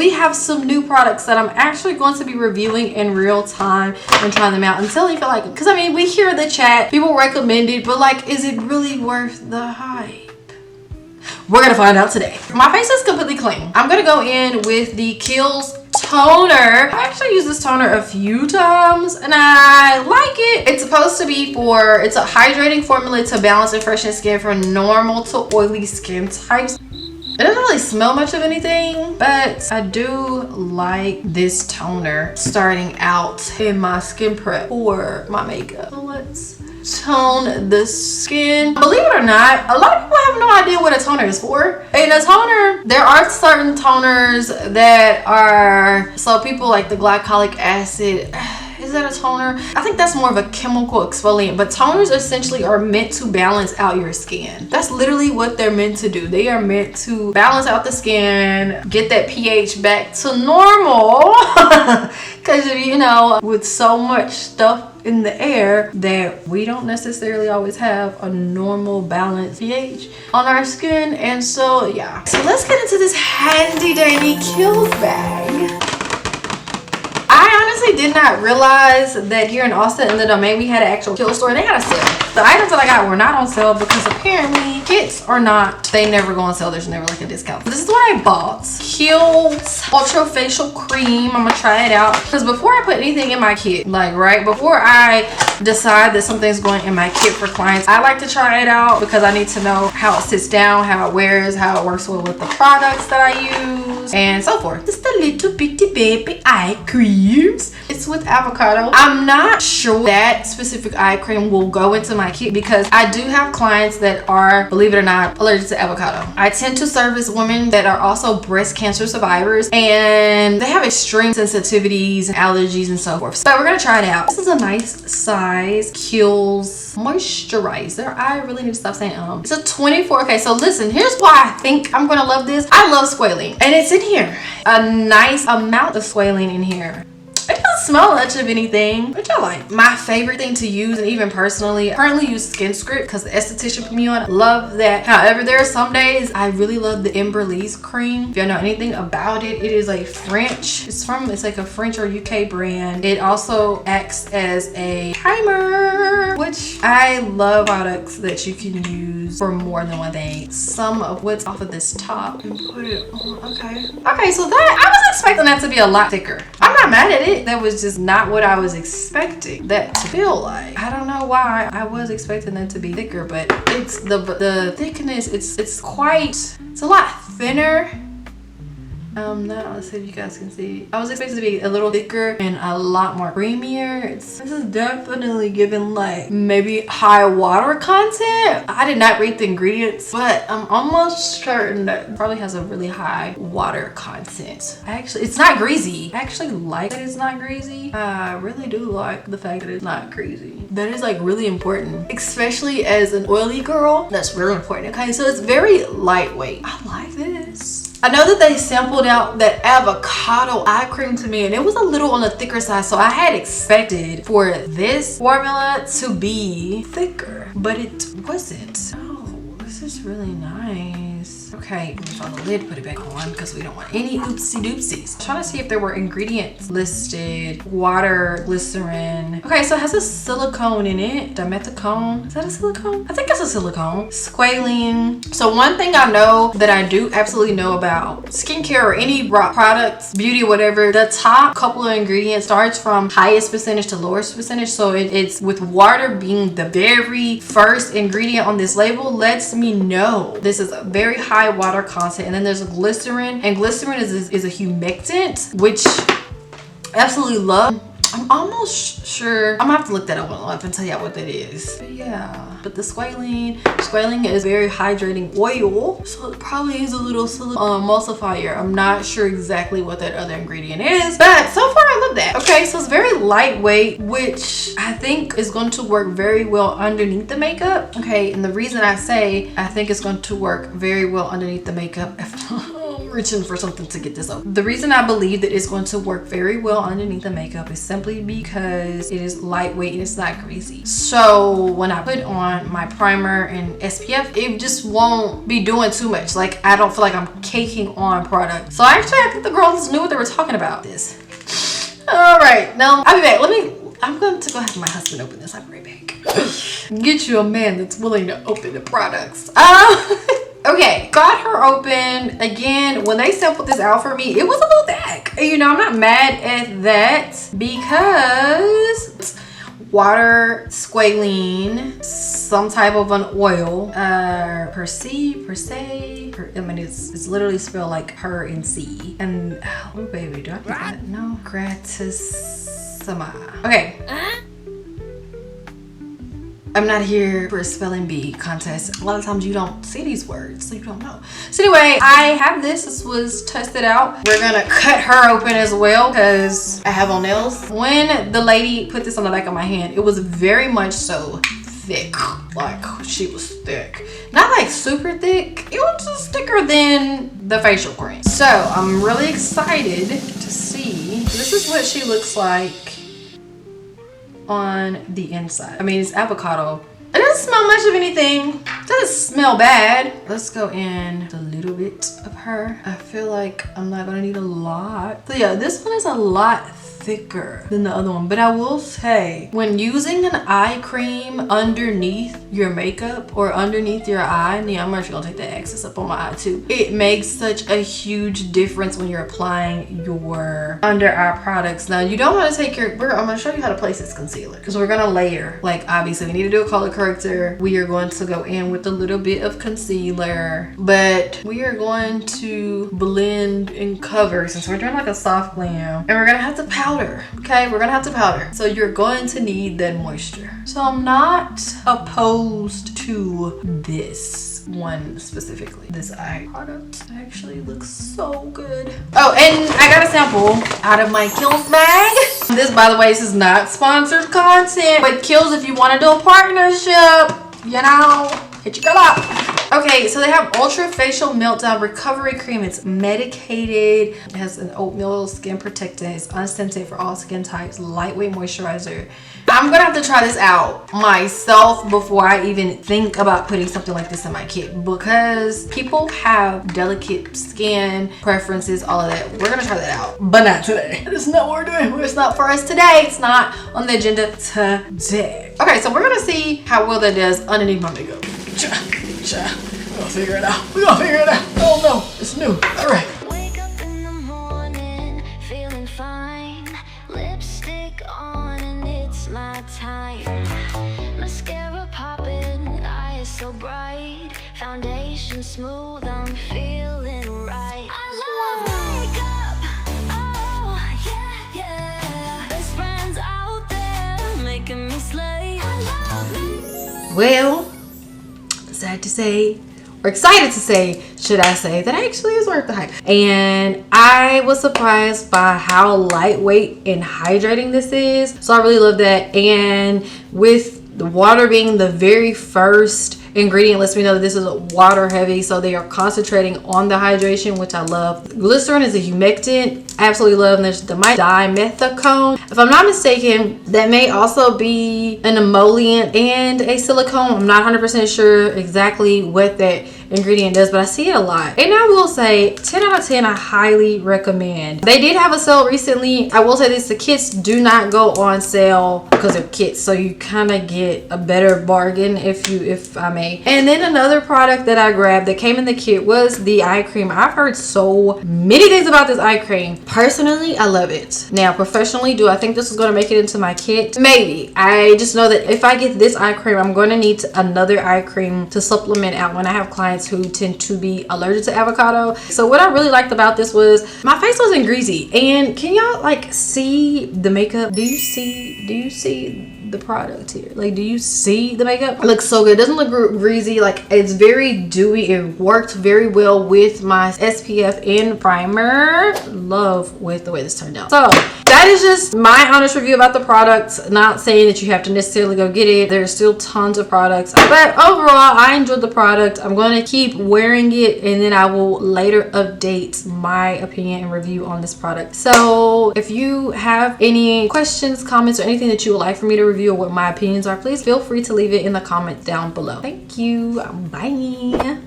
we have some new products that I'm actually going to be reviewing in real time and trying them out until you feel like it. Because I mean, we hear the chat, people recommend it, but like, is it really worth the hype? We're gonna find out today. My face is completely clean. I'm gonna go in with the Kiehl's toner. I actually used this toner a few times and I like it. It's supposed to be it's a hydrating formula to balance and freshen skin for normal to oily skin types. It doesn't really smell much of anything, but I do like this toner starting out in my skin prep for my makeup. So let's tone the skin. Believe it or not, a lot of people have no idea what a toner is for. In a toner, there are certain toners that are, so people like the glycolic acid. Is that a toner? I think that's more of a chemical exfoliant, but toners essentially are meant to balance out your skin. That's literally what they're meant to do. They are meant to balance out the skin, get that pH back to normal. Because, you know, with so much stuff in the air that we don't necessarily always have a normal balanced pH on our skin. And so, yeah. So let's get into this handy dandy Kiehl bag. I honestly did not realize that here in Austin in the Domain we had an actual Kiehl store and they had a sale. The items that I got were not on sale because apparently kits are not, they never go on sale. There's never like a discount. This is what I bought. Kiehl's Ultra Facial Cream. I'm gonna try it out because before I put anything in my kit, like right before I decide that something's going in my kit for clients, I like to try it out because I need to know how it sits down, how it wears, how it works well with the products that I use, and so forth. Just a little bitty baby eye creams. It's with Avocado. I'm not sure that specific eye cream will go into my kit because I do have clients that are, believe it or not, allergic to avocado. I tend to service women that are also breast cancer survivors and they have extreme sensitivities and allergies and so forth. So we're gonna try it out. This is a nice size Kiehl's moisturizer. I really need to stop saying It's a 24. Okay, so listen, here's why I think I'm gonna love this. I love squalene and it's in here. A nice amount of squalene in here. It doesn't smell much of anything, which I like. My favorite thing to use, and even personally, I currently use Skin Script because the esthetician put me on. Love that. However, there are some days I really love the Emberlise cream. If you know anything about it, it is a French. It's like a French or UK brand. It also acts as a primer, which I love products that you can use for more than one thing. Some of what's off of this top and put it on. Okay, so that I was expecting that to be a lot thicker. I'm not mad at it. That was just not what I was expecting that to feel like. I don't know why I was expecting that to be thicker, but it's the thickness, it's a lot thinner. Let's see if you guys can see. I was expecting it to be a little thicker and a lot more creamier. This is definitely giving like maybe high water content. I did not read the ingredients, but I'm almost certain that it probably has a really high water content. Actually, it's not greasy. I actually like that it's not greasy. I really do like the fact that it's not greasy. That is like really important, especially as an oily girl. That's really important. Okay, so it's very lightweight. I like this. I know that they sampled out that avocado eye cream to me and it was a little on the thicker side, so I had expected for this formula to be thicker, but it wasn't. Oh, this is really nice. Okay, put on the lid, put it back on because we don't want any oopsie doopsies. I'm trying to see if there were ingredients listed. Water, glycerin. Okay, so it has a silicone in it. Dimethicone. Is that a silicone? I think that's a silicone. Squalene. So one thing I know that I do absolutely know about skincare or any products, beauty, whatever, the top couple of ingredients starts from highest percentage to lowest percentage. So it's with water being the very first ingredient on this label lets me know this is a very high water content. And then there's glycerin, and glycerin is a humectant, which I absolutely love. I'm almost sure I'm gonna have to look that up and tell you what that is. But yeah, but the squalene is very hydrating oil, so it probably is a little emulsifier. I'm not sure exactly what that other ingredient is, but so far I love that. Okay, so it's very lightweight, which I think is going to work very well underneath the makeup. Okay, and the reason I say I think it's going to work very well underneath the makeup reaching for something to get this open. The reason I believe that it's going to work very well underneath the makeup is simply because it is lightweight and it's not greasy. So when I put on my primer and SPF, it just won't be doing too much. Like, I don't feel like I'm caking on product. So actually, I think the girls knew what they were talking about this. All right, now I'll be back. I'm going to go have my husband open this. I'll be right back. Get you a man that's willing to open the products. Okay, got her open. Again, when they sampled this out for me, it was a little thick. You know, I'm not mad at that because water, squalene, some type of an oil, per se. I mean, it's literally spelled like per and C. And, oh baby, do I think that? No, gratissima. Okay. I'm not here for a spelling bee contest. A lot of times you don't see these words, so you don't know. So anyway, I have this. This was tested out. We're gonna cut her open as well because I have on nails. When the lady put this on the back of my hand, it was very much so thick. Like, she was thick. Not like super thick. It was just thicker than the facial cream. So I'm really excited to see. This is what she looks like on the inside. I mean, it's avocado. It doesn't smell much of anything. It doesn't smell bad. Let's go in a little bit of her. I feel like I'm not gonna need a lot. So yeah, this one is a lot thicker than the other one, but I will say when using an eye cream underneath your makeup or underneath your eye, and yeah, I'm actually gonna take the excess up on my eye too, it makes such a huge difference when you're applying your under eye products. Now you don't want to take your, I'm gonna show you how to place this concealer because we're gonna layer. Like, obviously we need to do a color corrector. We are going to go in with a little bit of concealer, but we are going to blend and cover since we're doing like a soft glam, and we're gonna have to powder. Okay, we're gonna have to powder. So you're going to need that moisture. So I'm not opposed to this one specifically. This eye product actually looks so good. Oh, and I got a sample out of my Kiehl's bag. This, by the way, this is not sponsored content, but Kiehl's, if you want to do a partnership, you know, hit your girl up. Okay, so they have Ultra Facial Meltdown Recovery Cream. It's medicated. It has an oatmeal skin protectant. It's unscented for all skin types. Lightweight moisturizer. I'm gonna have to try this out myself before I even think about putting something like this in my kit because people have delicate skin preferences, all of that. We're gonna try that out, but not today. It's not what we're doing. It's not for us today. It's not on the agenda today. Okay, so we're gonna see how well that does underneath my makeup. We're gonna figure it out. We're gonna figure it out. Oh no, it's new. All right. Wake up in the morning, feeling fine. Lipstick on and it's my time. Mascara popping, eyes so bright. Foundation smooth, I'm feeling right. I love makeup. Oh, yeah, yeah. Best friends out there making me slay. I love makeup. Well, sad to say, or excited to say, should I say, that actually is worth the hype. And I was surprised by how lightweight and hydrating this is. So I really love that. And with the water being the very first ingredient, lets me know that this is water heavy, so they are concentrating on the hydration, which I love. Glycerin is a humectant, absolutely love. And there's dimethicone, if I'm not mistaken, that may also be an emollient and a silicone. I'm not 100% sure exactly what that ingredient does, but I see it a lot. And I will say 10 out of 10, I highly recommend. They did have a sale recently. I will say this, the kits do not go on sale because they're kits, so you kind of get a better bargain if I may. And then another product that I grabbed that came in the kit was the eye cream. I've heard so many things about this eye cream. Personally, I love it. Now, professionally, do I think this is going to make it into my kit? Maybe. I just know that if I get this eye cream, I'm going to need another eye cream to supplement out when I have clients who tend to be allergic to avocado. So what I really liked about this was my face wasn't greasy. And can y'all like see the makeup? Do you see the product here? Like, do you see the makeup? It looks so good. It doesn't look greasy. Like, it's very dewy. It worked very well with my SPF and primer. Love with the way this turned out. So that is just my honest review about the products. Not saying that you have to necessarily go get it. There's still tons of products, but overall I enjoyed the product. I'm going to keep wearing it, and then I will later update my opinion and review on this product. So if you have any questions, comments, or anything that you would like for me to review or what my opinions are, please feel free to leave it in the comments down below. Thank you. Bye.